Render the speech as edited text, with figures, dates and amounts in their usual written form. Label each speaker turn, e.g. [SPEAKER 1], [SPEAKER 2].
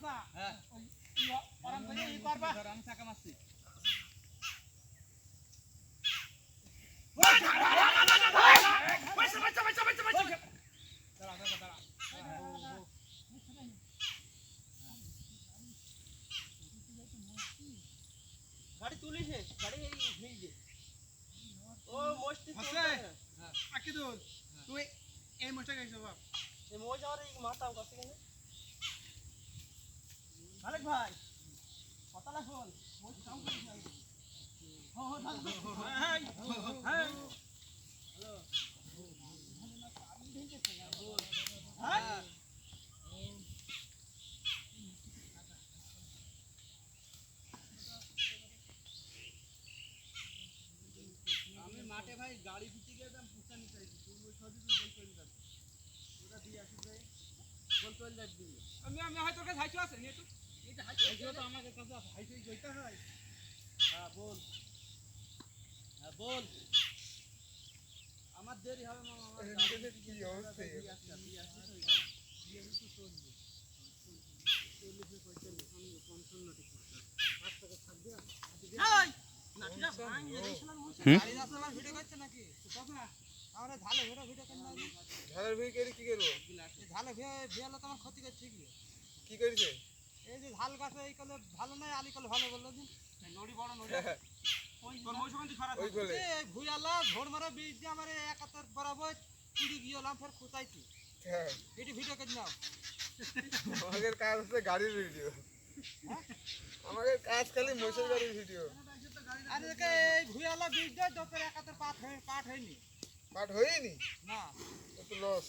[SPEAKER 1] চাচা হ্যাঁ ওই আরাম করে ই করবা আমি চাকা মারছি গাড়ি তুলিস গাড়ি এই ভিজে ও মস্তি আছে আকিদুল তুই এই মোটা গাইছ বাপ এই মোজ আর এই মাথাও কাছে কেন মালিক ভাই কতলা ফোন মোজ কাম করিস না হো হো হেই হেই হ্যালো হ্যাঁ আমি মাঠে ভাই গাড়ি ভিজে গেলাম পুষা নিতে চাইছি তুই ওই সবই তুই বল করে যাস ওটা দিয়ে আসিস ভাই বল চল যাস দিই আমি হয়তো কাছে হাইছো আছে নি তো এটা হাইছো তো আমাদের কাছে আছে হাইছোই কইতা হয় হ্যাঁ বল আমার দেরি হবে মামা আমার গাড়ি কি অবস্থা দিয়ে আসছে দিয়ে তো দিয়ে তো চলবে চল্লিশে পঁয়তাল্লিশ আমি 55 ঠিক করতে 5 টাকা থাকবে এই নাটিরা ভাঙিয়ে দিছলাম গাড়ি রাস্তায় ভিডিও করছ নাকি কথা আমরা ঝালে ভিডিও কেন না
[SPEAKER 2] ঝালের ভিড় করে কি করব
[SPEAKER 1] ঝালে ভিয়ালে তোমার ক্ষতি করছে
[SPEAKER 2] কি করেছে
[SPEAKER 1] এই যে ঝাল গাছে এই কলে ভালো নাই আলি কলে ভালো বললো দিন নড়ি বড় নড়ি ওই তোর মৌসুমে খারাপ হচ্ছে এই ভুয়ালা ঝড় মারা বীজ দিয়ে আমারে 71 বরাবর পুড়ি গিয়েলাম ফের খুঁচাইছি
[SPEAKER 2] হ্যাঁ
[SPEAKER 1] এটি ভিডিও কেন নাও
[SPEAKER 2] আমাদের কাজ হচ্ছে গাড়ির ভিডিও আমাদের কাজ খালি মোটর গাড়ির ভিডিও
[SPEAKER 1] আরে এই ভুয়ালা বীজ দিয়ে 71 পাট হয়নি
[SPEAKER 2] পাট হয়নি
[SPEAKER 1] না
[SPEAKER 2] তো লস